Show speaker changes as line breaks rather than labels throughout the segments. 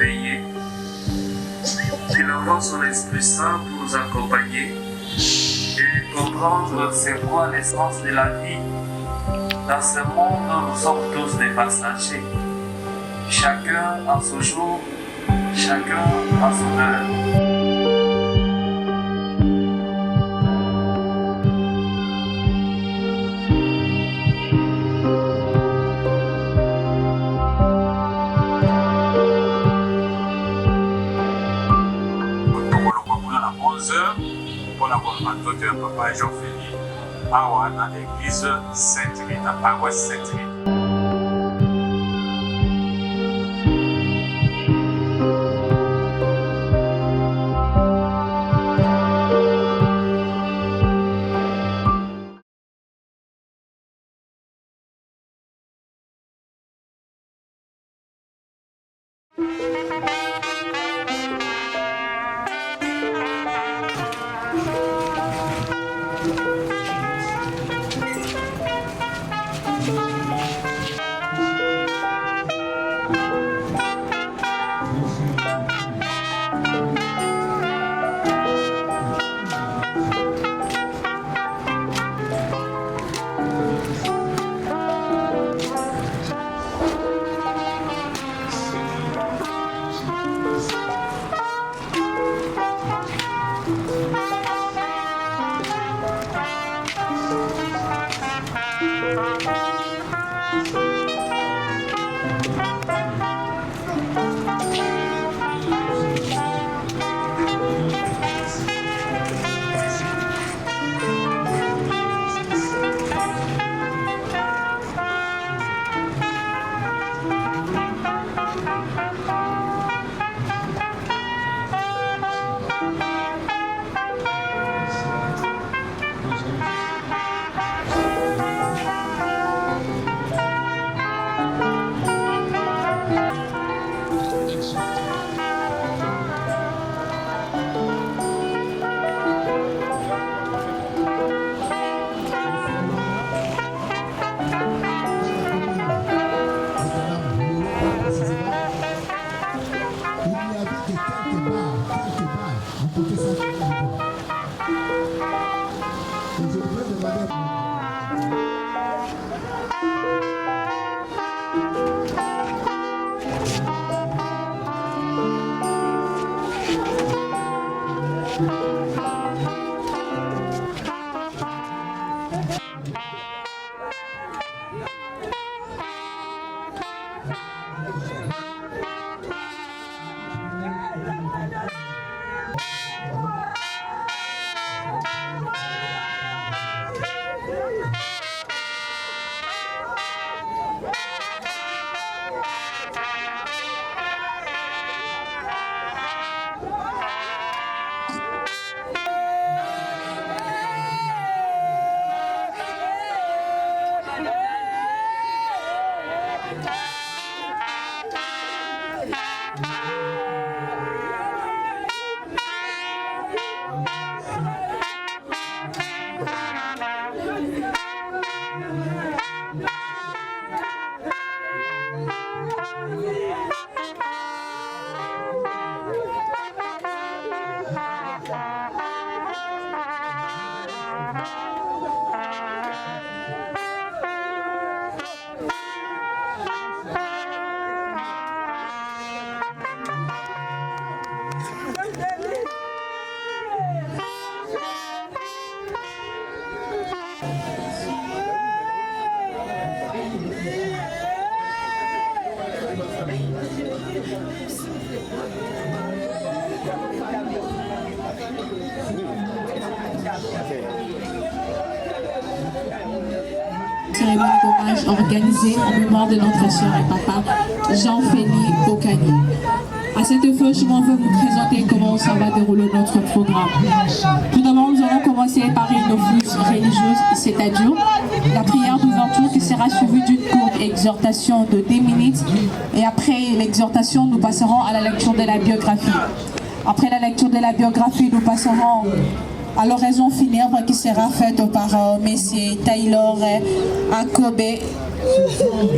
veiller, qu'il envoie son Esprit Saint pour nous accompagner et comprendre c'est quoi l'essence de la vie. Dans ce monde, nous sommes tous des passagers. Chacun a son jour, chacun a son heure.
Papa Jean-Philippe, Awa dans l'église Sainte-Rita, paroisse Sainte-Rita.
Cérémonie d'hommage organisée en mémoire de notre sœur et papa Jean-Philippe Bocani. À cette fin, je m'en veux vous présenter comment ça va dérouler notre programme. Tout d'abord, nous allons commencer par une office religieuse, c'est-à-dire la prière d'ouverture qui sera suivie d'une courte exhortation de 10 minutes. Et après l'exhortation, nous passerons à la lecture de la biographie. Après la lecture de la biographie, nous passerons à l'oraison funèbre qui sera faite par messieurs Taylor Akobe.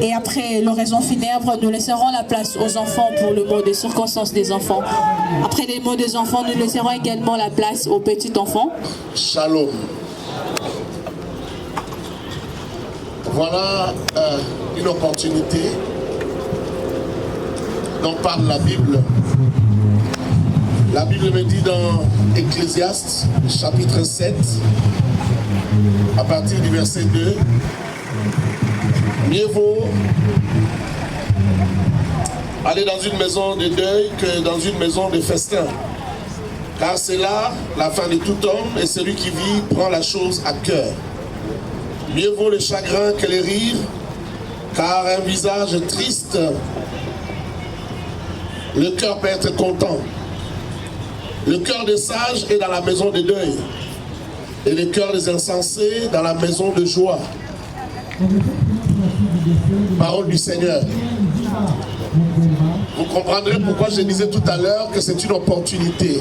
Et après l'oraison funèbre, nous laisserons la place aux enfants pour le mot des circonstances des enfants. Après les mots des enfants, nous laisserons également la place aux petits enfants.
Shalom. Voilà une opportunité dont parle la Bible. La Bible me dit dans Ecclésiaste, chapitre 7, à partir du verset 2, mieux vaut aller dans une maison de deuil que dans une maison de festin. Car c'est là la fin de tout homme, et celui qui vit prend la chose à cœur. Mieux vaut le chagrin que les rires, car un visage triste, le cœur peut être content. Le cœur des sages est dans la maison de deuil, et le cœur des insensés dans la maison de joie. Parole du Seigneur. Vous comprendrez pourquoi je disais tout à l'heure que c'est une opportunité.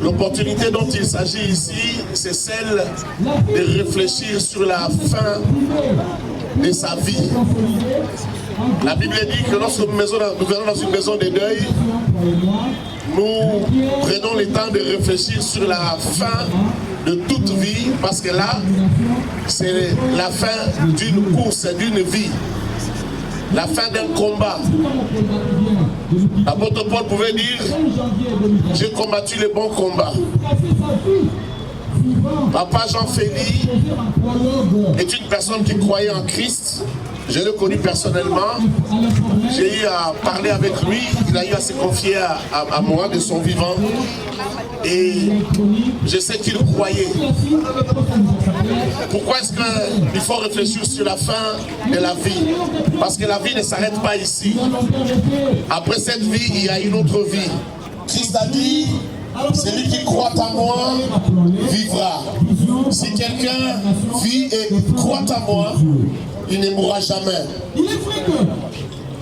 L'opportunité dont il s'agit ici, c'est celle de réfléchir sur la fin de sa vie. La Bible dit que lorsque nous venons dans une maison de deuil, nous prenons le temps de réfléchir sur la fin de toute vie, parce que là, c'est la fin d'une course, d'une vie. La fin d'un combat. L'apôtre Paul pouvait dire: j'ai combattu le bon combat. Papa Jean-Félix est une personne qui croyait en Christ. Je l'ai connu personnellement. J'ai eu à parler avec lui. Il a eu à se confier à moi de son vivant. Et je sais qu'il croyait. Pourquoi est-ce qu'il faut réfléchir sur la fin de la vie? Parce que la vie ne s'arrête pas ici. Après cette vie, il y a une autre vie. Christ a dit: celui qui croit en moi vivra. Si quelqu'un vit et croit en moi, il ne mourra jamais.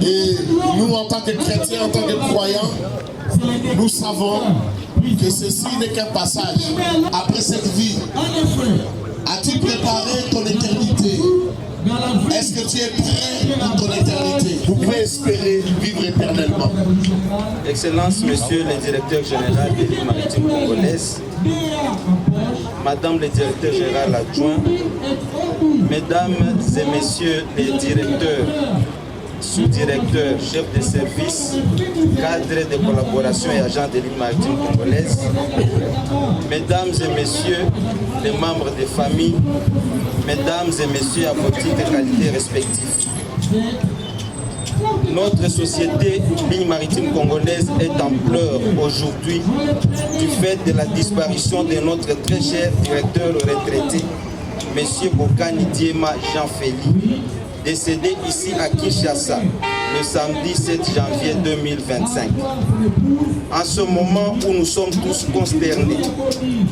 Et nous, en tant que chrétiens, en tant que croyants, nous savons que ceci n'est qu'un passage. Après cette vie, as-tu préparé ton éternité? Est-ce que tu es prêt pour ton éternité? Vous pouvez espérer vivre éternellement.
Excellence, Monsieur le directeur général de l'île maritime congolaise, Madame le directeur général adjoint, Mesdames et Messieurs les directeurs, sous-directeurs, chefs de service, cadres de collaboration et agents de l'île maritime congolaise, Mesdames et Messieurs les membres des familles, Mesdames et Messieurs à vos titres et qualités respectifs. Notre société ligne maritime congolaise est en pleurs aujourd'hui du fait de la disparition de notre très cher directeur retraité, M. Bokani Diema Jean-Félix, décédé ici à Kinshasa le samedi 7 janvier 2025. En ce moment où nous sommes tous consternés,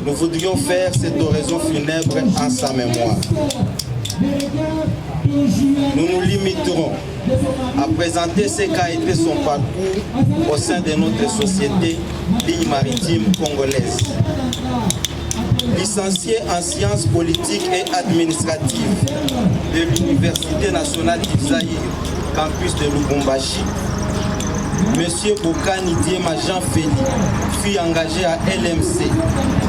nous voudrions faire cette oraison funèbre en sa mémoire. Nous nous limiterons à présenter ce qu'a été son parcours au sein de notre société ligne maritime congolaise. Licencié en sciences politiques et administratives de l'Université nationale du Zaïre, campus de Lubumbashi, M. Bokani Diema Jean-Félix fut engagé à LMC,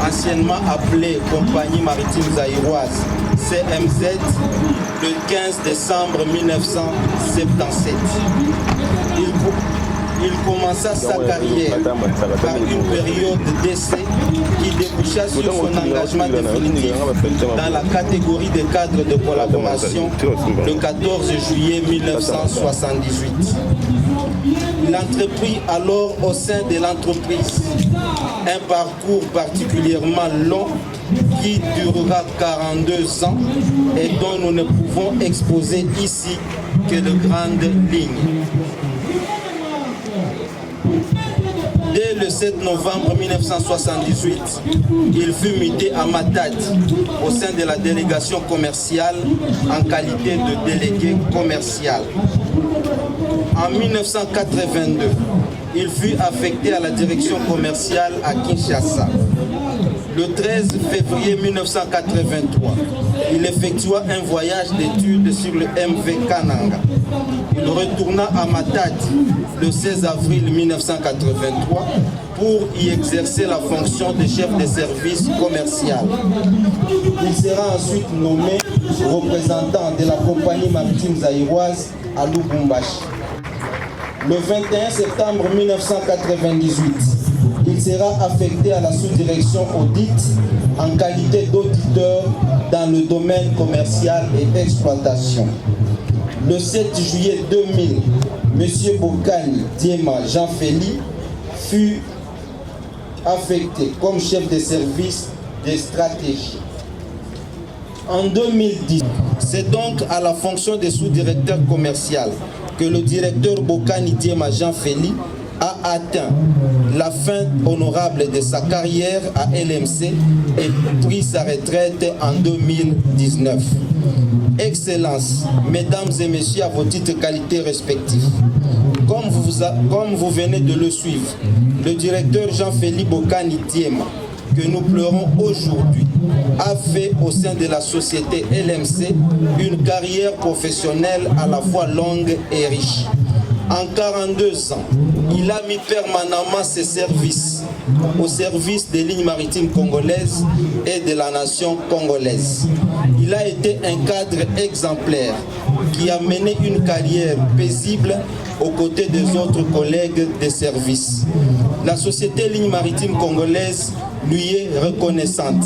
anciennement appelée Compagnie maritime zaïroise, CMZ, le 15 décembre 1977. Il commença sa carrière par une période d'essai qui déboucha sur son engagement définitif dans la catégorie des cadres de collaboration le 14 juillet 1978. Il entreprit alors au sein de l'entreprise un parcours particulièrement long qui durera 42 ans et dont nous ne pouvons exposer ici que de grandes lignes. Dès le 7 novembre 1978, il fut muté à Matadi au sein de la délégation commerciale en qualité de délégué commercial. En 1982, il fut affecté à la direction commerciale à Kinshasa. Le 13 février 1983, il effectua un voyage d'études sur le MV Kananga. Il retourna à Matadi le 16 avril 1983 pour y exercer la fonction de chef de service commercial. Il sera ensuite nommé représentant de la compagnie maritime zaïroise à Lubumbashi. Le 21 septembre 1998, il sera affecté à la sous-direction audit en qualité d'auditeur dans le domaine commercial et exploitation. Le 7 juillet 2000, M. Bokani Diema Jean-Félix fut affecté comme chef de service de stratégie. En 2010, c'est donc à la fonction de sous-directeur commercial que le directeur Bokani Diema Jean-Félix a atteint la fin honorable de sa carrière à LMC et pris sa retraite en 2019. Excellences, mesdames et messieurs, à vos titres et qualités respectifs. Comme vous venez de le suivre, le directeur Jean-Félix Bokani Diema, que nous pleurons aujourd'hui, a fait au sein de la société LMC une carrière professionnelle à la fois longue et riche. En 42 ans, il a mis permanemment ses services au service des lignes maritimes congolaises et de la nation congolaise. Il a été un cadre exemplaire qui a mené une carrière paisible aux côtés des autres collègues de service. La société Ligne Maritime Congolaise lui est reconnaissante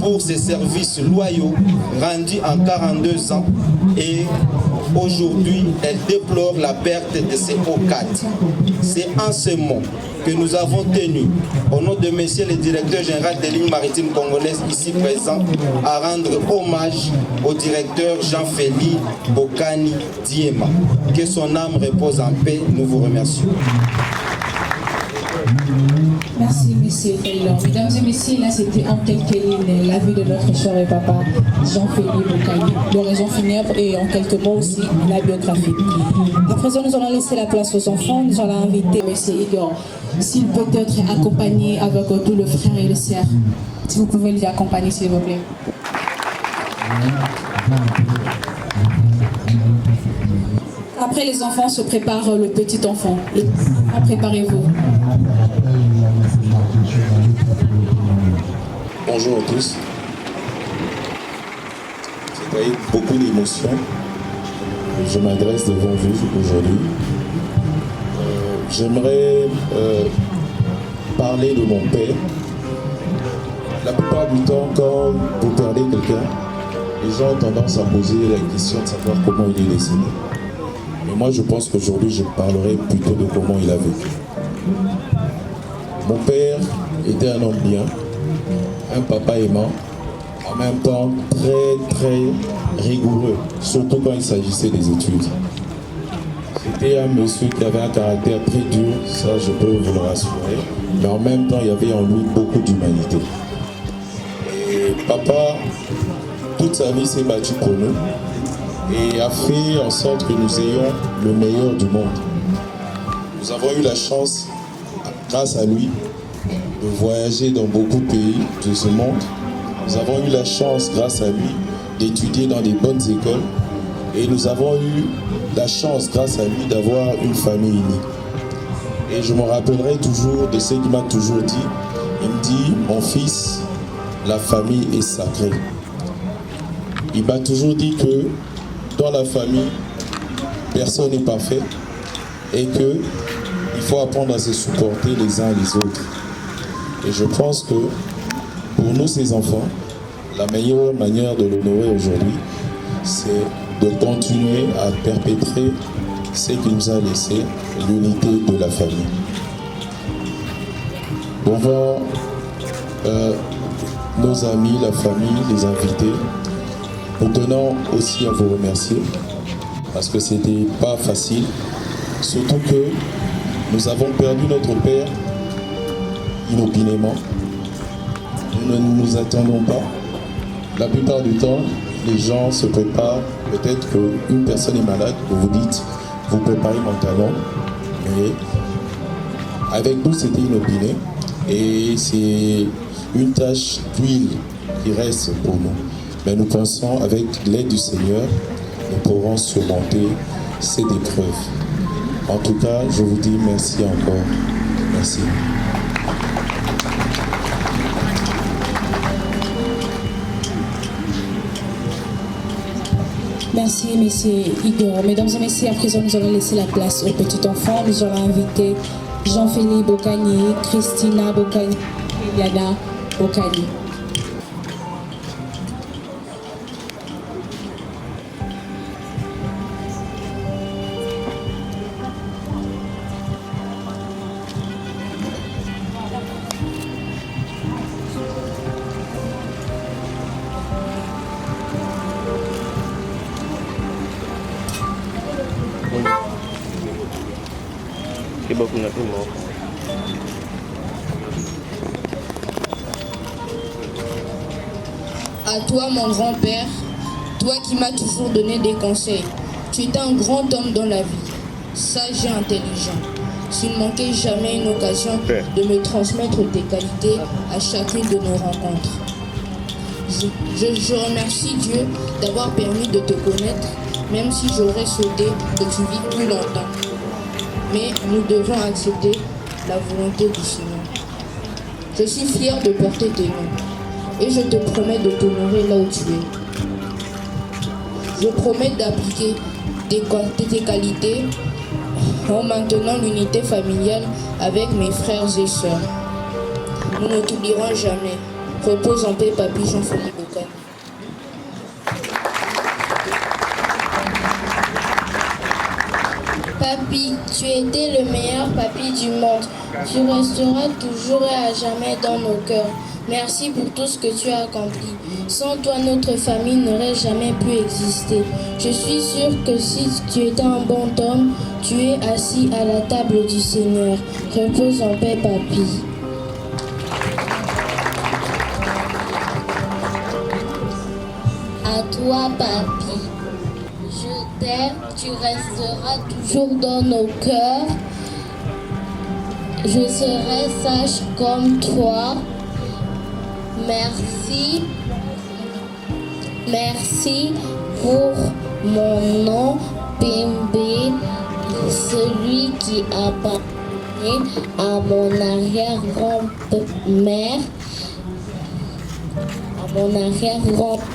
pour ses services loyaux rendus en 42 ans et aujourd'hui, elle déplore la perte de ses hauts cadres. C'est en ce moment que nous avons tenu, au nom de monsieur le directeur général des lignes maritimes congolaises ici présent, à rendre hommage au directeur Jean-Félix Bokani Diema. Que son âme repose en paix, nous vous remercions.
Merci, monsieur Taylor. Mesdames et messieurs, là c'était en quelques lignes la vie de notre cher et papa Jean-Félix Bokani, d'horizon funèbre et en quelques mots aussi la biographie. À présent, nous allons laisser la place aux enfants. Nous allons inviter monsieur Igor, s'il peut être accompagné avec tout le frère et le sœur. Si vous pouvez les accompagner, s'il vous plaît. Après, les enfants se préparent le petit enfant. Préparez-vous.
Bonjour à tous. C'est avec beaucoup d'émotion que je m'adresse devant vous aujourd'hui. J'aimerais parler de mon père. La plupart du temps, quand vous perdez quelqu'un, les gens ont tendance à poser la question de savoir comment il est décédé. Mais moi, je pense qu'aujourd'hui, je parlerai plutôt de comment il a vécu. Mon père était un homme bien, un papa aimant, en même temps très rigoureux, surtout quand il s'agissait des études. C'était un monsieur qui avait un caractère très dur, ça je peux vous le rassurer, mais en même temps il y avait en lui beaucoup d'humanité. Et papa, toute sa vie s'est battu pour nous et a fait en sorte que nous ayons le meilleur du monde. Nous avons eu la chance, grâce à lui, de voyager dans beaucoup de pays de ce monde. Nous avons eu la chance, grâce à lui, d'étudier dans des bonnes écoles. Et nous avons eu la chance, grâce à lui, d'avoir une famille unie. Et je me rappellerai toujours de ce qu'il m'a toujours dit. Il me dit, mon fils, la famille est sacrée. Il m'a toujours dit que dans la famille, personne n'est parfait et qu'il faut apprendre à se supporter les uns les autres. Et je pense que pour nous, ces enfants, la meilleure manière de l'honorer aujourd'hui, c'est de continuer à perpétrer ce qu'il nous a laissé, l'unité de la famille. Devant nos amis, la famille, les invités, nous tenons aussi à vous remercier parce que c'était pas facile, surtout que nous avons perdu notre père inopinément. Nous ne nous attendons pas. La plupart du temps, les gens se préparent. Peut-être qu'une personne est malade, vous vous dites, vous préparez mentalement, mais avec nous, c'était inopiné. Et une tache d'huile qui reste pour nous. Mais nous pensons, avec l'aide du Seigneur, nous pourrons surmonter cette épreuve. En tout cas, je vous dis merci encore. Merci.
Merci, messieurs Igor. Mesdames et messieurs, à présent, nous allons laisser la place aux petits enfants. Nous allons inviter Jean-Philippe Bocagné, Christina Bocagné, Eliana Bocagné.
À toi, mon grand-père, toi qui m'as toujours donné des conseils. Tu étais un grand homme dans la vie, sage et intelligent. Tu ne manquais jamais une occasion de me transmettre tes qualités à chacune de nos rencontres. Je remercie Dieu d'avoir permis de te connaître, même si j'aurais souhaité que tu vives plus longtemps. Mais nous devons accepter la volonté du Seigneur. Je suis fière de porter tes noms et je te promets de t'honorer là où tu es. Je promets d'appliquer tes qualités en maintenant l'unité familiale avec mes frères et sœurs. Nous ne t'oublierons jamais. Repose en paix, Papy Jean-Philippe Bocagné.
Papy, tu étais le meilleur papy du monde. Tu resteras toujours et à jamais dans nos cœurs. Merci pour tout ce que tu as accompli. Sans toi, notre famille n'aurait jamais pu exister. Je suis sûre que si tu étais un bon homme, tu es assis à la table du Seigneur. Repose en paix, Papy. À toi, Papy. Je t'aime, tu resteras toujours dans nos cœurs. Je serai sage comme toi. Merci. Merci pour mon nom, Bimbe, celui qui appartient à mon arrière-grand-mère. À mon arrière-grand-père.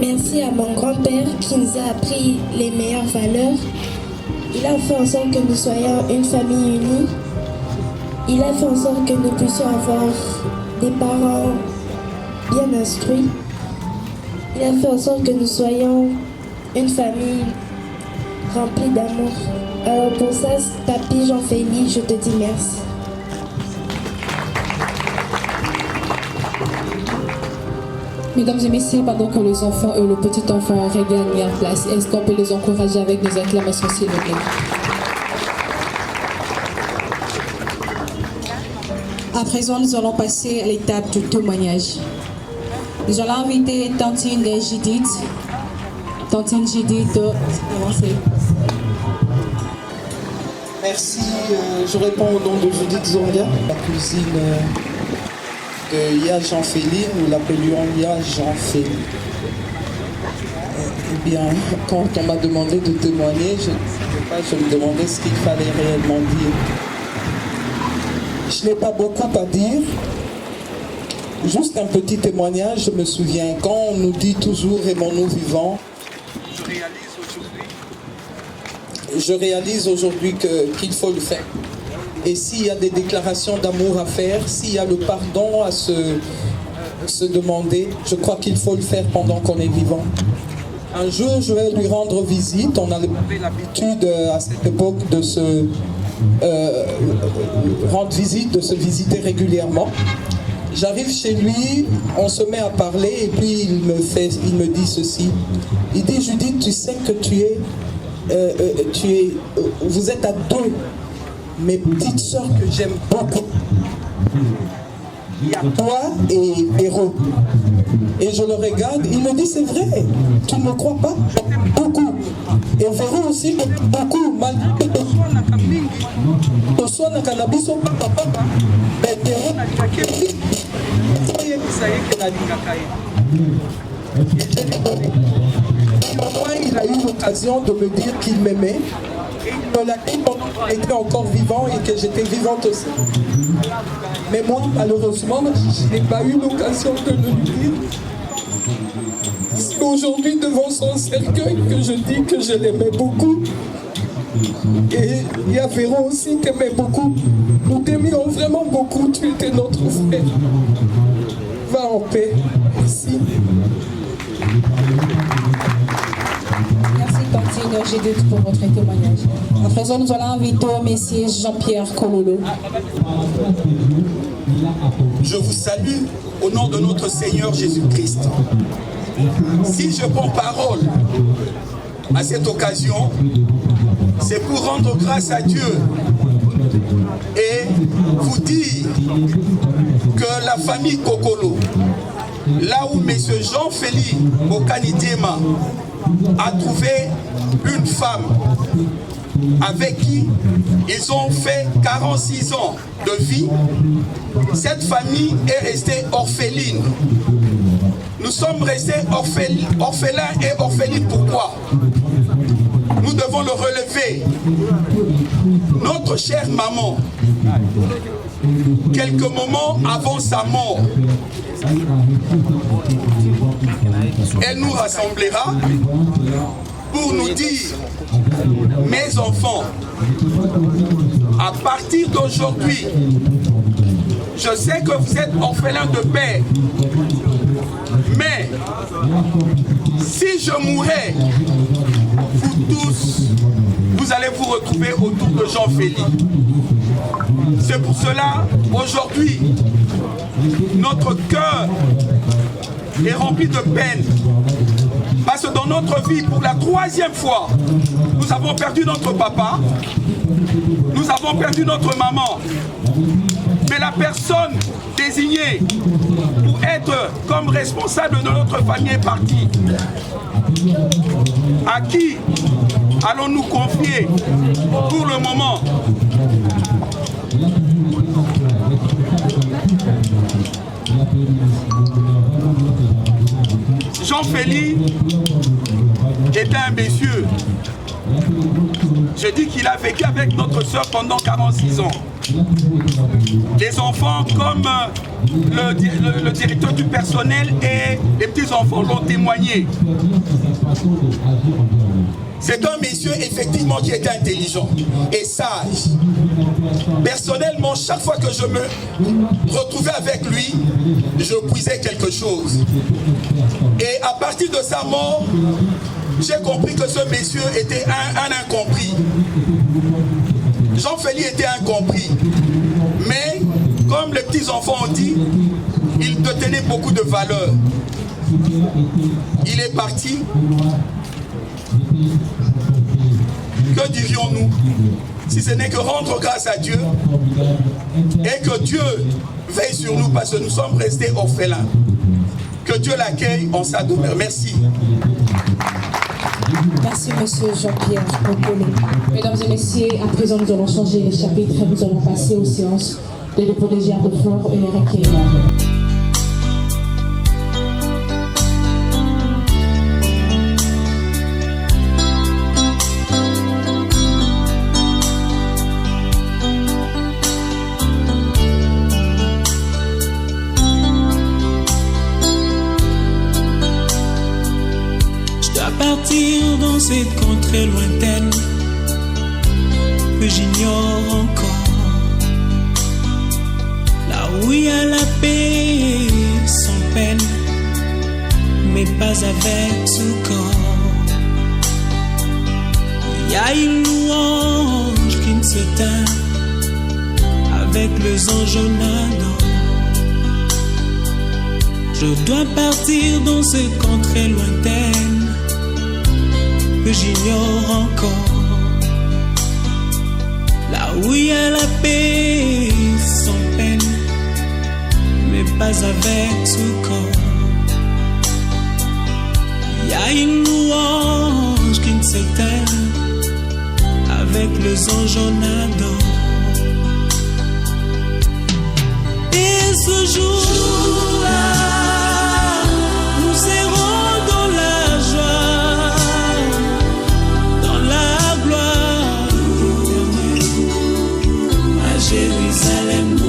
Merci à mon grand-père qui nous a appris les meilleures valeurs. Il a fait en sorte que nous soyons une famille unie. Il a fait en sorte que nous puissions avoir des parents bien instruits. Il a fait en sorte que nous soyons une famille remplie d'amour. Alors pour ça, Papy Jean-Philippe, je te dis merci.
Mesdames et messieurs, pendant que les enfants et le petit enfant regagnent leur place, est-ce qu'on peut les encourager avec des acclamations s'il vous plaît? À présent, nous allons passer à l'étape du témoignage. Nous allons inviter Tantine Judith. Tantine Judith d'avancer.
Merci, je réponds au nom de Judith Zonga, la cousine de Ya Jean-Philippe, nous l'appelions Ya Jean-Philippe. Eh bien, quand on m'a demandé de témoigner, je me demandais ce qu'il fallait réellement dire. Je n'ai pas beaucoup à dire. Juste un petit témoignage, je me souviens, quand on nous dit toujours aimons-nous vivants, je réalise aujourd'hui qu'il faut le faire. Et s'il y a des déclarations d'amour à faire, s'il y a le pardon à se demander, je crois qu'il faut le faire pendant qu'on est vivant. Un jour, je vais lui rendre visite. On avait l'habitude à cette époque de se rendre visite, de se visiter régulièrement. J'arrive chez lui, on se met à parler et puis il me dit ceci. Il dit, Judith, tu sais que vous êtes à deux, mes petites sœurs que j'aime beaucoup.
il y a toi et Véro. Et je le regarde, il me dit c'est vrai, tu ne me crois pas? Beaucoup. Et Véro aussi, beaucoup. Il a eu l'occasion de me dire qu'il m'aimait. Et il me l'a dit pendant qu'il était encore vivant et que j'étais vivante aussi. Mais moi, malheureusement, je n'ai pas eu l'occasion de le dire. C'est aujourd'hui devant son cercueil que je dis que je l'aimais beaucoup. Et il y a Véro aussi qui aimait beaucoup. Nous t'aimions vraiment beaucoup, tu étais notre frère. Va en paix. Merci.
Merci Tantine Gédut pour votre témoignage. À présent, nous allons inviter Messieurs Jean-Pierre Kololo.
Je vous salue au nom de notre Seigneur Jésus-Christ. Si je prends parole à cette occasion, c'est pour rendre grâce à Dieu et vous dire que la famille Kokolo, là où M. Jean-Félix Bokani-Diema a trouvé une femme avec qui ils ont fait 46 ans de vie, cette famille est restée orpheline. Nous sommes restés orphelins et orphelines. Pourquoi? Nous devons le relever. Notre chère maman, quelques moments avant sa mort, elle nous rassemblera pour nous dire: mes enfants, à partir d'aujourd'hui, je sais que vous êtes orphelins de père, mais si je mourais, vous tous, vous allez vous retrouver autour de Jean-Félix. C'est pour cela, aujourd'hui, notre cœur est rempli de peine. Parce que dans notre vie, pour la 3e fois, nous avons perdu notre papa, nous avons perdu notre maman. Mais la personne désignée pour être comme responsable de notre famille est partie. À qui allons-nous confier pour le moment? Jean-Félix était un monsieur. Je dis qu'il a vécu avec notre soeur pendant 46 ans. Les enfants, comme le directeur du personnel et les petits-enfants l'ont témoigné. C'est un monsieur effectivement qui était intelligent et sage. Personnellement, chaque fois que je me retrouvais avec lui, je puisais quelque chose. Et à partir de sa mort, j'ai compris que ce monsieur était un incompris. Jean-Félix était incompris. Mais, comme les petits-enfants ont dit, il tenait beaucoup de valeur. Il est parti. Que dirions-nous si ce n'est que rendre grâce à Dieu et que Dieu veille sur nous parce que nous sommes restés orphelins. Que Dieu l'accueille en sa demeure. Merci.
Merci Monsieur Jean-Pierre Kokolo. Mesdames et messieurs, à présent nous allons changer les chapitres et nous allons passer aux séances de dépôt de gerbe de fleurs et les recueillements.
Dans cette contrée lointaine que j'ignore encore, là où il y a la paix sans peine, mais pas avec ce corps. Il y a une louange qui ne s'éteint avec les anges nadant. Je dois partir dans cette contrée lointaine que j'ignore encore, là où il y a la paix sans peine, pas avec Sukkot. Il y a une louange qui ne s'éteint avec les anges en adore. Et ce jour-là, nous serons dans la joie, dans la gloire éternelle, à Jérusalem nouvelle.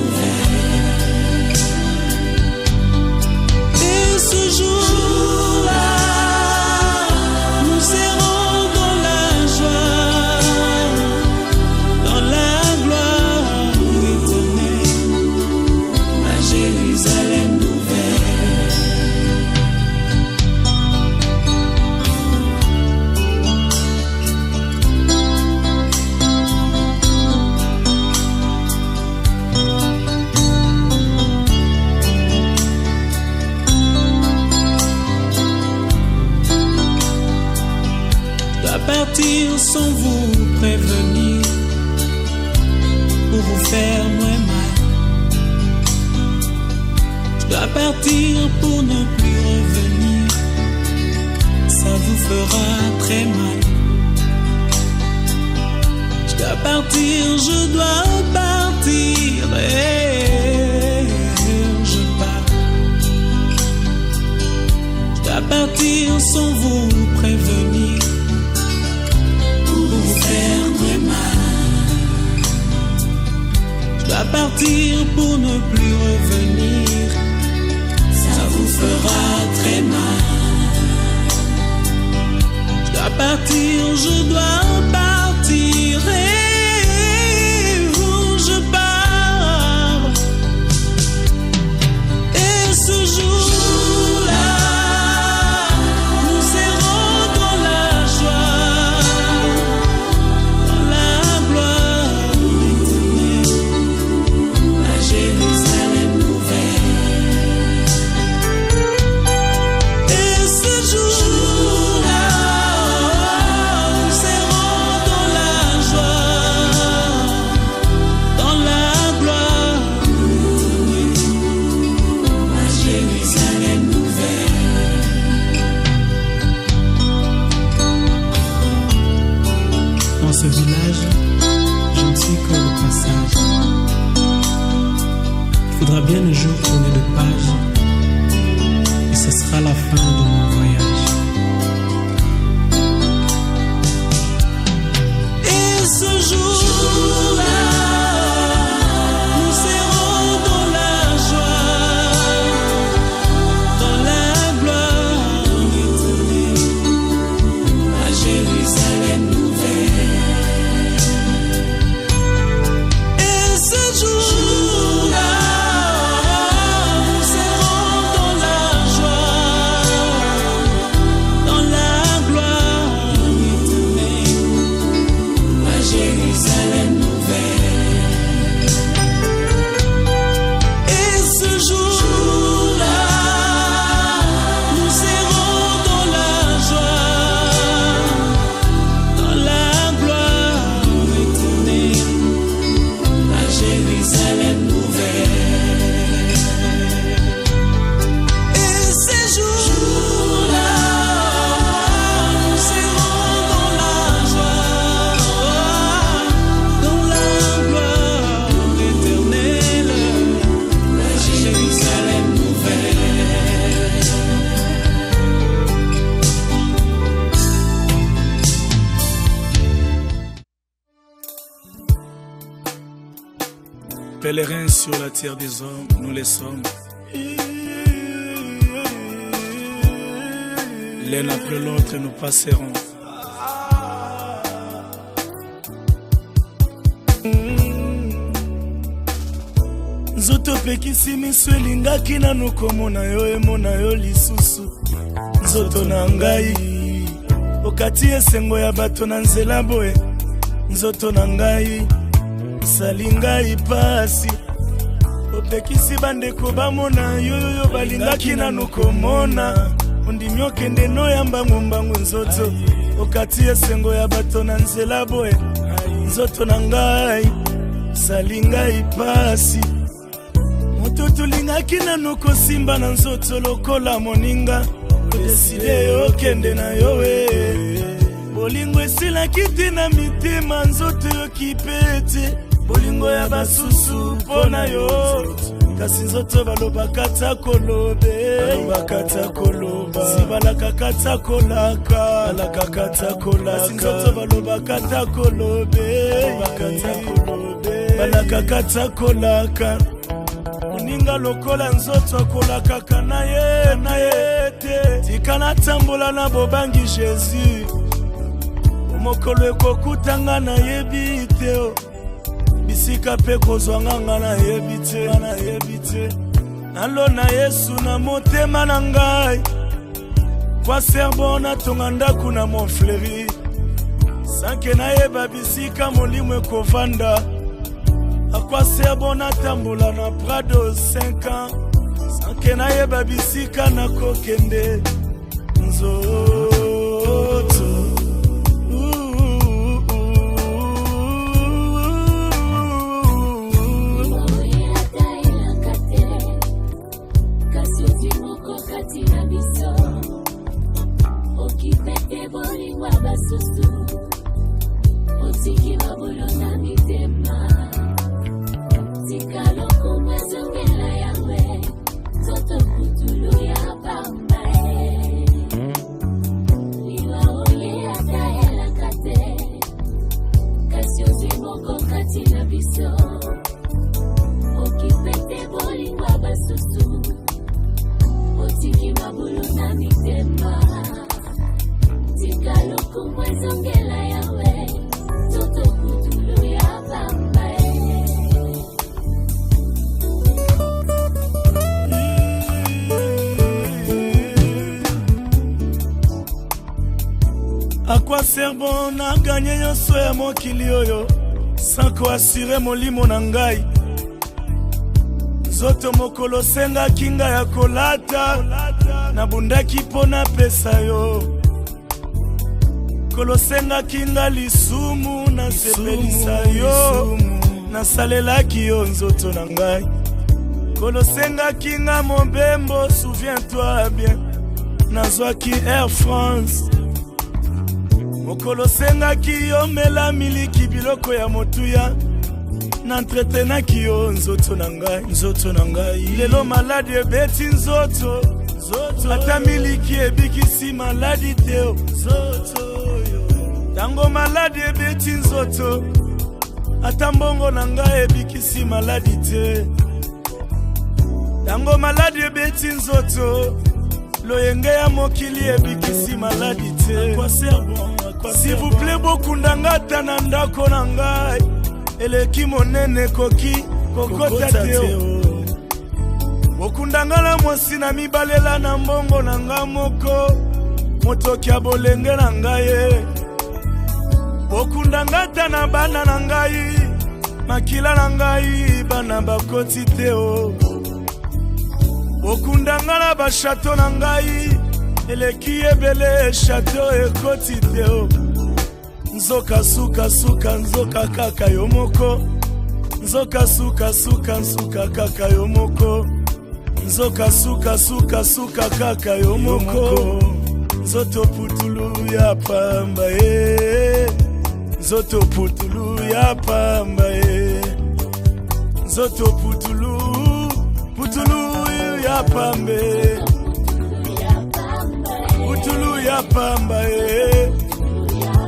Et ce jour-là, nous serons dans la joie, dans la gloire éternelle, à Jérusalem nouvelle. Partir sans vous prévenir pour vous faire moins mal. Je dois partir pour ne plus revenir, ça vous fera très mal. Je dois partir, je dois partir et je pars. Je dois partir sans vous prévenir, faire très mal. Je dois partir pour ne plus revenir, ça vous fera très mal. Je dois partir, je dois partir et où je pars. Et ce jour-là, nous serons dans la joie, Jérusalem nouvelle. Et ce jour-là, nous serons dans la joie, dans la gloire éternelle, à Jérusalem nouvelle.
Dans ce village, je ne suis que le passage. Il faudra bien un jour tourner de page et ce sera la fin de mon voyage.
Et ce jour-là, nous serons dans la joie, dans la gloire éternelle, à Jérusalem nouvelle. Et ce jour-là, Jérusalem nouvelle. Et ce jour-là, nous serons dans la joie, dans la gloire éternelle, à Jérusalem nouvelle. Et ce jour-là, nous serons dans la joie, dans la gloire éternelle, à Jérusalem nouvelle.
Pèlerins sur la terre des hommes, nous les sommes. L'un après l'autre, nous passerons.
nzoto pekisi miso elingaki nanu komona yo emona yo lisusu nzoto na ngai okati esengo ya bato na nzela boye nzoto na ngai osali ngai pasi opekisi bandeko bamona yoyoyo balingaki nanu komona ondimi okende noyamba ngombangu nzoto okati esengo ya bato na nzela boye nzoto na ngai osali ngai pasi moto tulinga olingaki nano kosimba na nzoto lokola moninga odeside okende na yo bolingo esilaki te na mitema nzoto yokipete bolingo ya basusu mpo na yo kasi nzoto balobaka ta kolobe sibalakaka ta kolaka kasi nzoto balobaka ta kolobe balakaka ta kolaka moninga lokola nzoto akolakaka na ye te tika natambola na bobangi Jésus mokolo ekokutanga nayebi te bisika mpe kozwanga nayebi te nalona Yesu na motema na ngai kwa serbo natonga ndako na Montfleury sanke nayeba bisika molimo ekovanda akwa serbo natambola na Prado 5 ans sanke nayeba bisika nakokende nzoto Akwa serbo na gagné nyonso ya mokili oyo sans koasire molimo na ngai nzoto mokolo senga kinga ya kolata na bundaki mpo na pesa yo kolosenga kinga lisumu na sepelisa yo nasalelaki yo nzoto na ngai kolosenga kinga mobembo souviens-toi bien nazwaki Air France mokolo sengaki yo mela miliki biloko ya motuya nantretenaki yo nzoto na ngai lelo maladi ebeti nzoto ata miliki ebikisi maladi te tango maladi ebeti nzoto ata mbongo na ngai ebikisi maladi te tango maladi ebeti nzoto loyenge ya mokili ebikisi maladi te s'il vous plaît bokundanga ata na ndako na ngai eleki monene koki kokota te bokundanga na mwasi na mibalela na mbongo na ngai moko motoki ya bolenge na ngai bokundanga ata na bana na ngai makila na ngai bana bakoti te bokundanga na bashato na ngai eleki ebele shato ekoti te nzoka suka nzoka kaka yo moko nzoka suka kaka yo moko nzoka suka kaka yo moko nzoto putulu ya pamba nzoto putulu ya pamba nzoto putulu ya pambe putulu ya pamba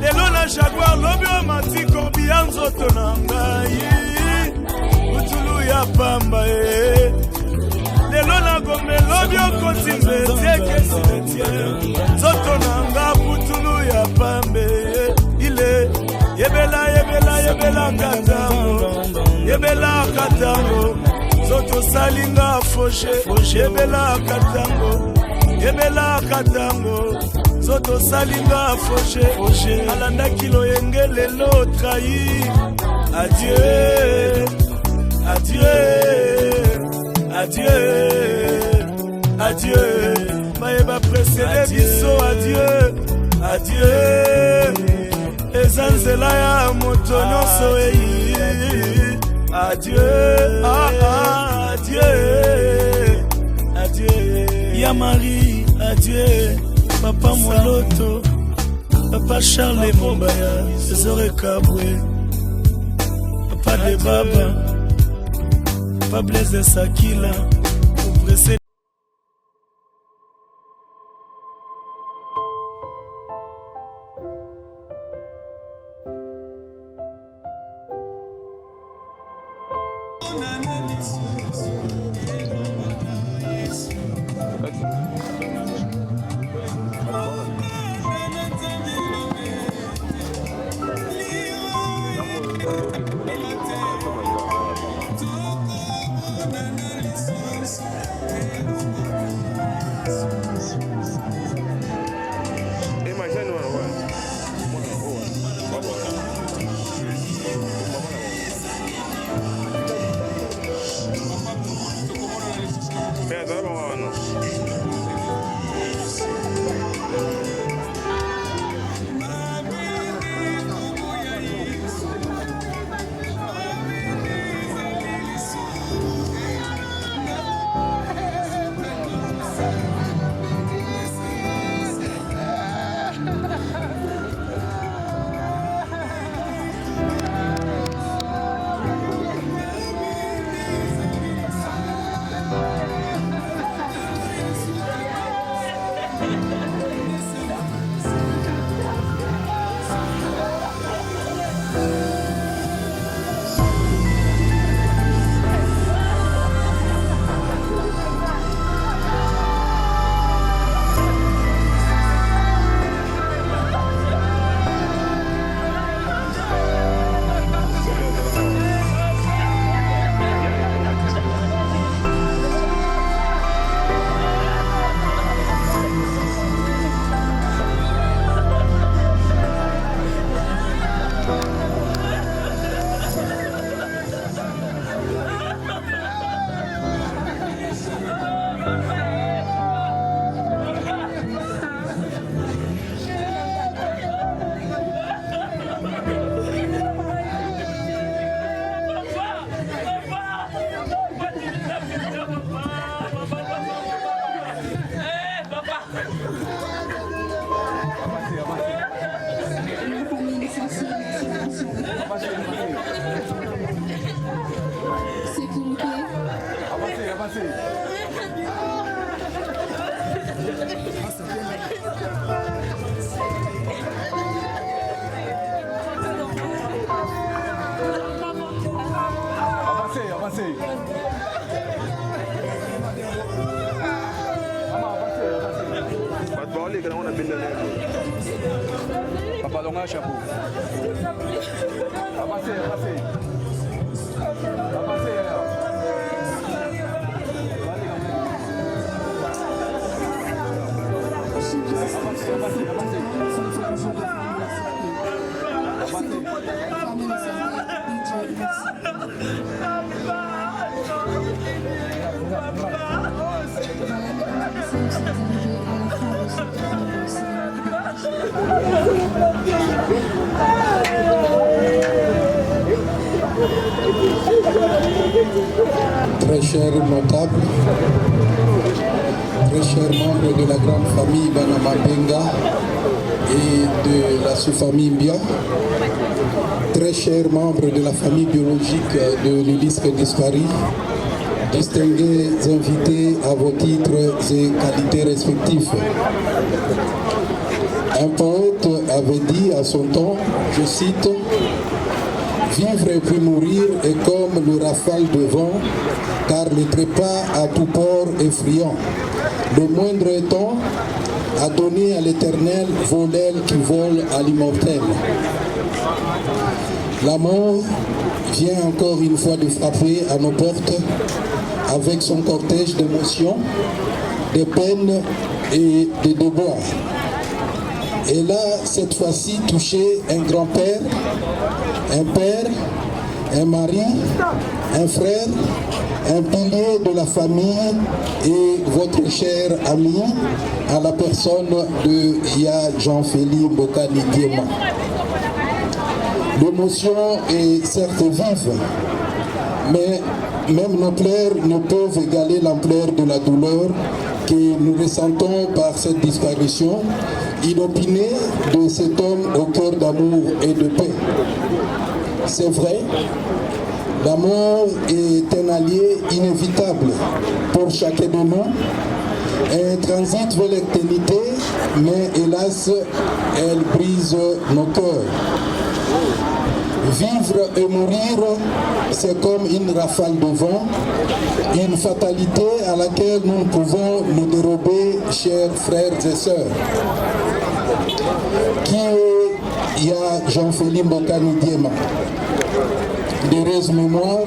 lelo na jaguar lobi o mati korbi ya nzoto na ngai putulu ya pamba lelo na gombe lobi o koti mbetieke nzoto na nga putulu ya pambe ile yebela katango nzoto salinga foshe yebela katango nzoto salinga foshe alandaki loyenge lelo trahi adieu bayeba presele biso adieu eza nzela ya moto nyonso adieu Tata Marie, adieu. Papa Moloto, Papa Charles Mombaya, César Kabwe, Papa de Baba, Papa Blaise Sakila, pressé.
Très chers notables, très chers membres de la grande famille Banamabenga et de la sous-famille Mbia, très chers membres de la famille biologique de l'Ulysse disparu, distingués invités à vos titres et qualités respectifs. Un poète avait dit à son temps, je cite, « Vivre et puis mourir est comme le rafale de vent, car le trépas à tout port est friand. Le moindre temps a donné à l'éternel vos ailes qui volent à l'immortel. » La mort vient encore une fois de frapper à nos portes avec son cortège d'émotions, de peines et de déboires. Et là, cette fois-ci, touché un grand-père, un père, un mari, un frère, un pilier de la famille et votre cher ami à la personne de Ya Jean-Félix Mbokani Diema. L'émotion est certes vive, mais même nos pleurs ne peuvent égaler l'ampleur de la douleur que nous ressentons par cette disparition, inopiné de cet homme au cœur d'amour et de paix. C'est vrai, la mort est un allié inévitable pour chacun de nous, un transit vers l'éternité, mais hélas, elle brise nos cœurs. Vivre et mourir, c'est comme une rafale de vent, une fatalité à laquelle nous ne pouvons nous dérober, chers frères et sœurs. Qui est Jean-Philippe Mbokani Diema? D'heureuse mémoire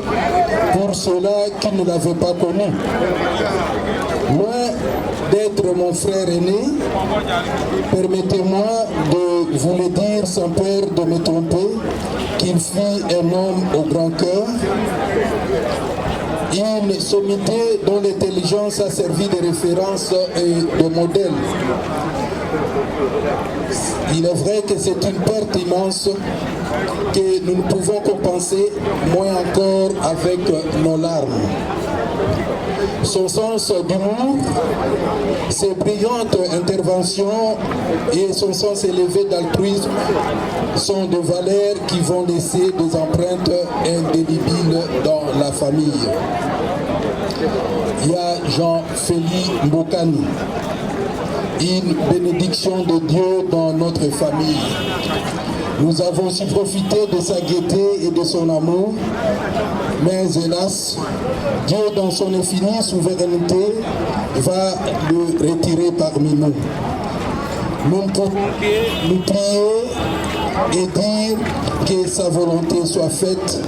pour ceux-là qui ne l'avaient pas connu. Loin d'être mon frère aîné, permettez-moi de vous le dire sans peur de me tromper, qu'il fut un homme au grand cœur, une sommité dont l'intelligence a servi de référence et de modèle. Il est vrai que c'est une perte immense que nous ne pouvons compenser, moins encore avec nos larmes. Son sens d'humour, ses brillantes interventions et son sens élevé d'altruisme sont des valeurs qui vont laisser des empreintes indélébiles dans la famille. Il y a Jean-Philippe Mbokani, une bénédiction de Dieu dans notre famille. Nous avons su profiter de sa gaieté et de son amour, mais hélas, Dieu dans son infinie souveraineté va le retirer parmi nous. Nous ne pouvons que nous prier et dire que sa volonté soit faite.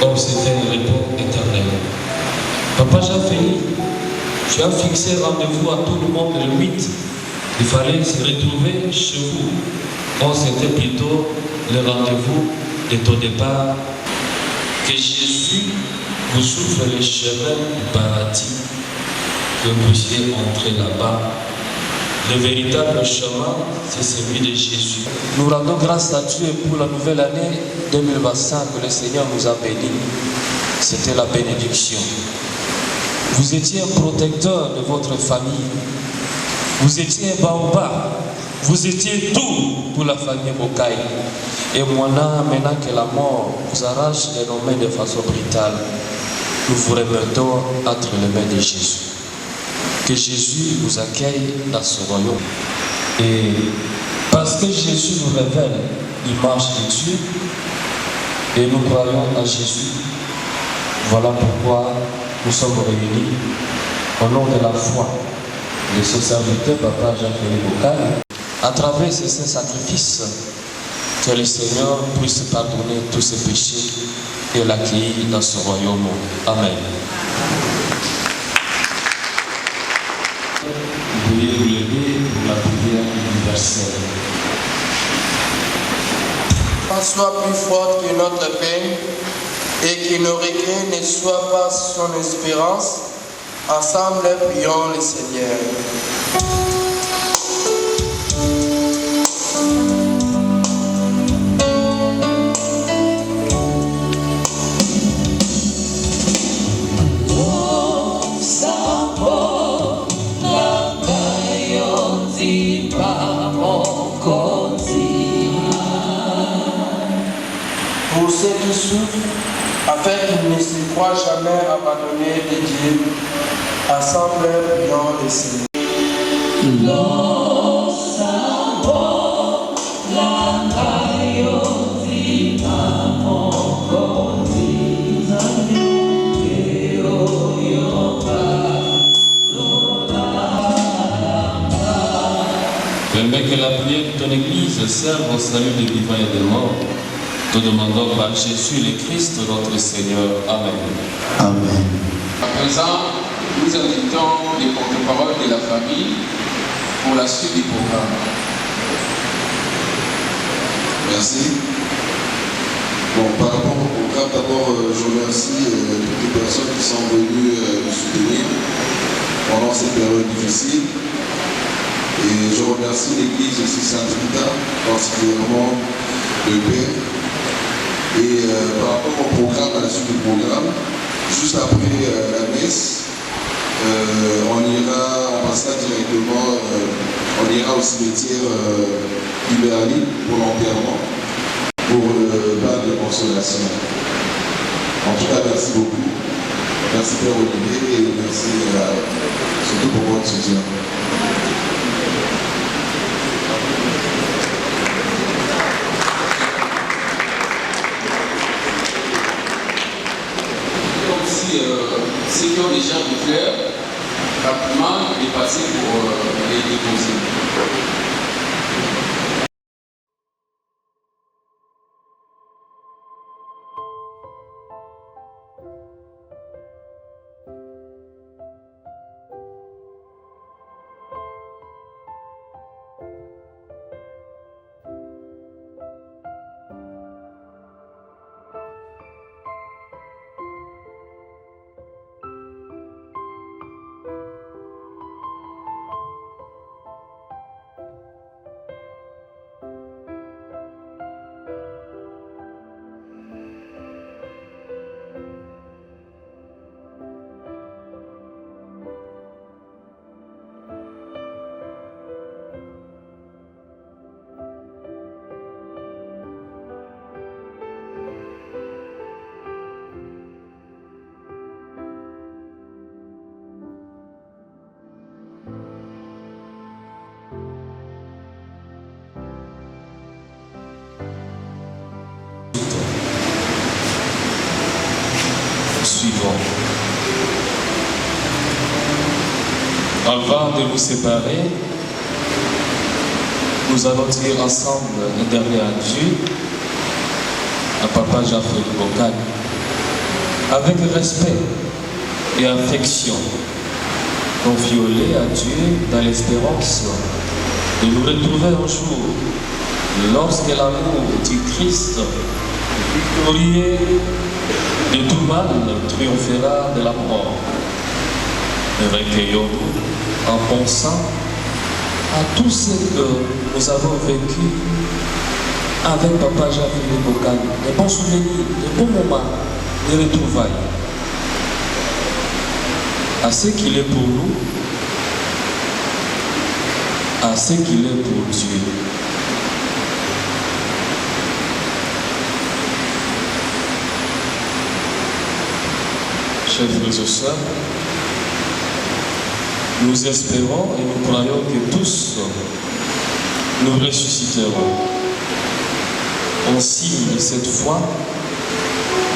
Or c'était un repos éternel. Papa Jean-Philippe, tu as fixé rendez-vous à tout le monde le 8. Il fallait se retrouver chez vous. Or c'était plutôt le rendez-vous de ton départ. Que Jésus vous ouvre les chemins du paradis, que vous puissiez entrer là-bas. Le véritable chemin, c'est celui de Jésus. Nous rendons grâce à Dieu pour la nouvelle année 2025 que le Seigneur nous a bénis. C'était la bénédiction. Vous étiez un protecteur de votre famille. Vous étiez un baobab. Vous étiez tout pour la famille Bokai. Et maintenant, que la mort vous arrache les nommés de façon brutale, nous vous remettons entre les mains de Jésus. Que Jésus vous accueille dans son royaume. Et parce que Jésus nous révèle l'image de Dieu, et nous croyons à Jésus, voilà pourquoi nous sommes réunis au nom de la foi de ce serviteur, Papa Jean-Philippe Bokai, à travers ces saints sacrifices, que le Seigneur puisse pardonner tous ses péchés et l'accueillir dans son royaume. Amen.
soit plus forte que notre peine et que nos regrets ne soient pas son espérance. Ensemble, prions le Seigneur. Pour ceux qui souffrent, afin qu'ils ne se croient jamais abandonnés de Dieu, ensemble, prions le Seigneur.
Permets que la prière de ton Église serve au salut des vivants et des morts. Te demandons par Jésus le Christ, notre Seigneur. Amen.
Amen.
À présent, nous invitons les porte-paroles de la famille pour la suite du programme.
Merci. Bon, par rapport au programme, d'abord, je remercie toutes les personnes qui sont venues nous soutenir pendant cette période difficile. Et je remercie l'Église aussi Sainte-Rita, particulièrement le Père. Et par rapport au programme, à la suite du programme, juste après la messe, on passera directement, on ira au cimetière Liberali pour l'enterrement, pour le bain de consolation. En tout cas, merci beaucoup. Merci Père Olivier et merci surtout pour votre soutien.
Ceux qui ont déjà des fleurs, rapidement dépasser pour les déposer.
Suivant. Avant de nous séparer, nous allons dire ensemble un dernier adieu à Papa Jean-Frédéric Bocani, avec respect et affection, confiolé à Dieu dans l'espérance de nous retrouver un jour lorsque l'amour du Christ victorieux de tout mal triomphera de la mort. Recueillons-nous en pensant à tout ce que nous avons vécu avec Papa Jean-Philippe Bocani, des bons souvenirs, des bons moments, des retrouvailles. À ce qu'il est pour nous, à ce qu'il est pour Dieu. Chers frères et sœurs, nous espérons et nous croyons que tous nous ressusciterons. En signe de cette foi,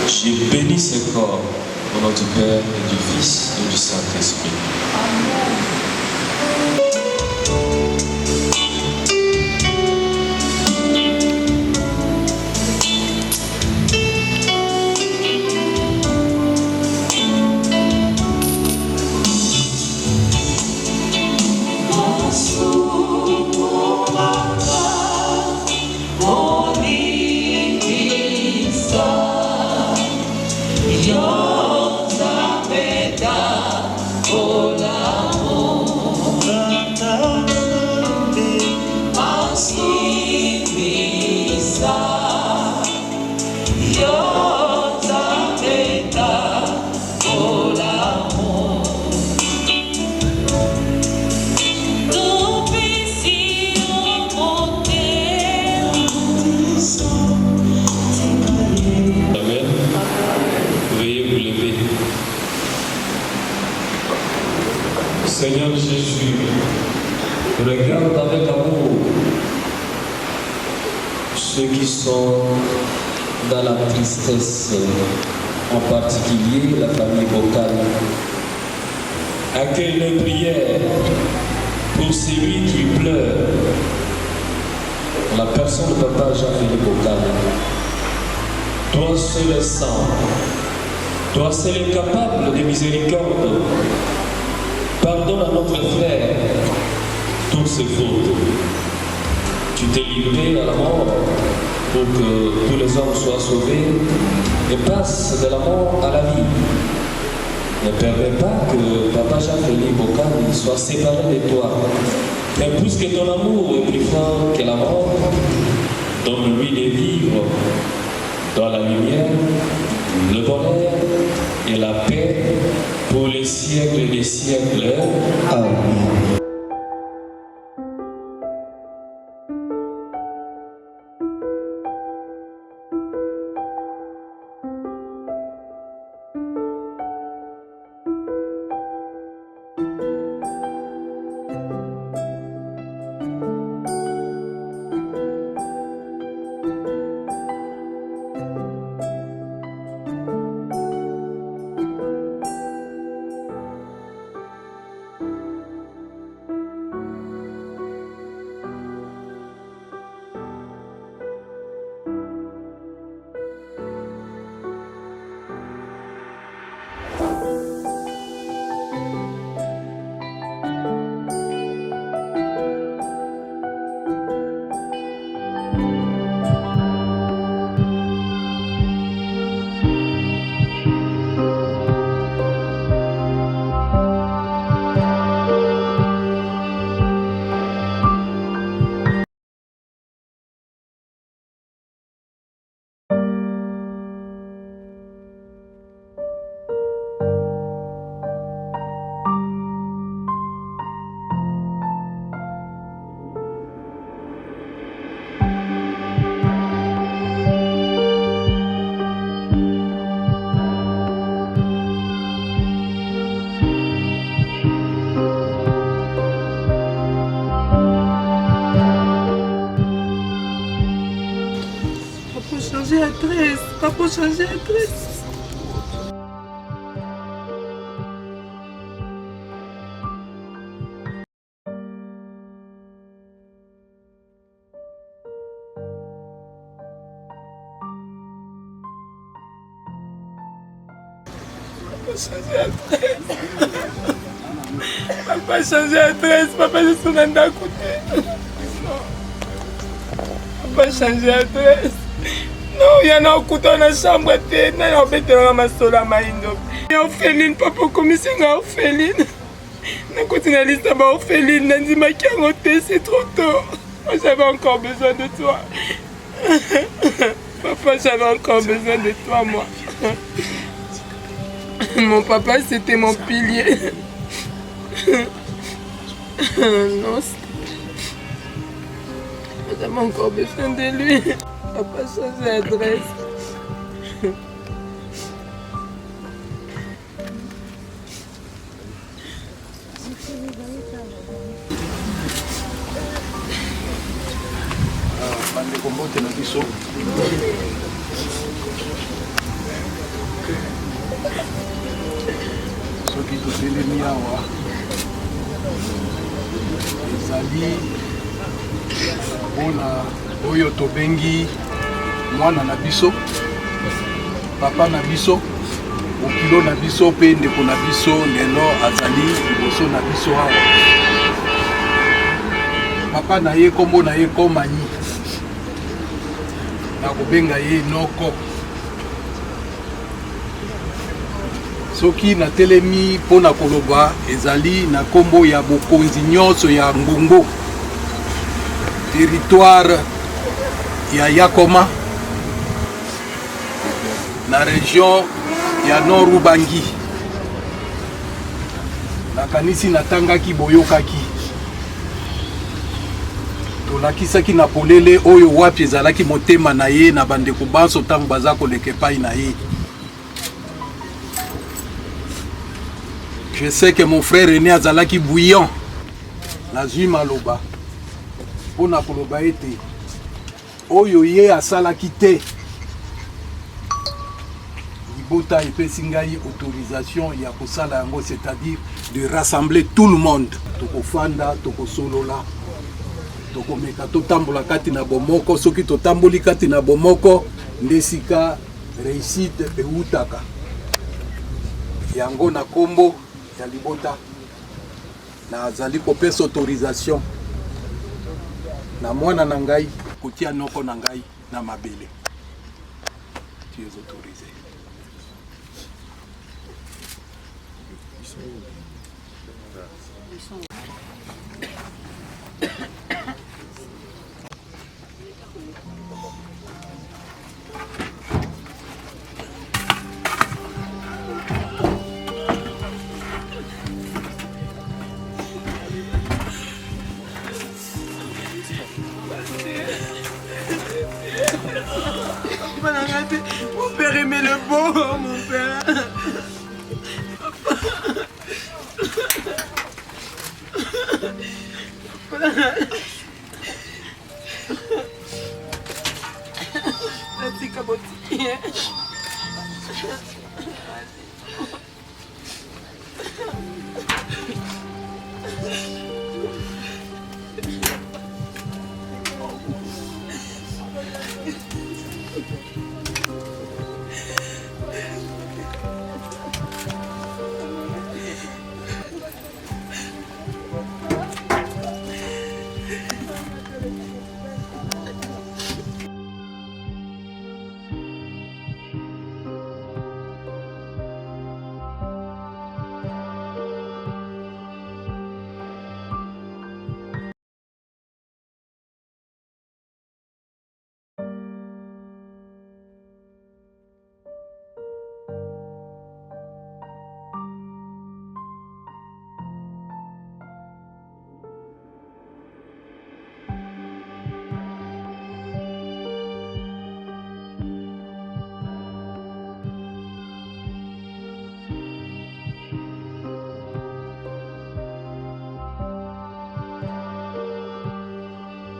j'ai béni ce corps au nom du Père et du Fils et du Saint-Esprit.
Only
Seigneur Jésus, regarde avec amour ceux qui sont dans la tristesse, en particulier la famille Bokal. Accueille les prières pour celui qui pleure, la personne de Papa Jean-Philippe Bokal. Toi seul est saint, toi seul est capable de miséricorde. Pardonne à notre frère toutes ses fautes. Tu t'es livré à la mort pour que tous les hommes soient sauvés et passent de la mort à la vie. Ne permets pas que Papa Jean-Philippe Bokal soit séparé de toi. Mais puisque ton amour est plus fort que la mort, donne-lui de vivre dans la lumière, le bonheur et la paix pour les siècles des siècles. Amen.
Pas pour changer l'adresse. Papa changer l'adresse. Papa je suis dans à côté. Papa changer l'adresse. Non, il y en a un couteau dans la chambre, il y a un bête dans ma sola maindo. Il y a orpheline, papa comme si il y a orpheline. Je continue à lire ma orpheline, je dis ma carotte, c'est trop tôt. J'avais encore besoin de toi. Papa, j'avais encore besoin de toi, moi. Mon papa, c'était mon pilier. Non, j'avais encore besoin de lui. Papa, changer l'adresse.
bandeko mbote na biso soki totelemi awa ezali mpona oyo tobengi mwana na biso papa na biso okilo na biso mpe ndeko na biso lelo azali liboso na biso awa papa na ye kombo na ye Komanyi nakobenga ye Noko soki natelemi mpona koloba ezali na kombo ya bokonzi nyonso ya Ngongo territoire ya Yakoma na région ya Nord Ubangi nakanisi natangaki boyokaki tolakisaki na polele oyo wapi ezalaki motema na ye na bandeko banso ntango baza koleka epai na ye Je sais que mon frère aîné azalaki bouillant. Nazwi maloba. Pona koloba ete. Oyo ye asalaki te. Libota epesi ngai autorisation ya kosala yango, c'est-à-dire de rassembler tout le monde. Tokofanda, tokosolola. Tokomeka totambola kati na bomoko, soki totamboli kati na bomoko, ndesika réussite eutaka. Yango na kombo ya libota nazali kopesa autorisation na mwana na ngai kotia noko na ngai na mabele. Tu es autorisé.
Mon père aimait le bon, mon père. Papa.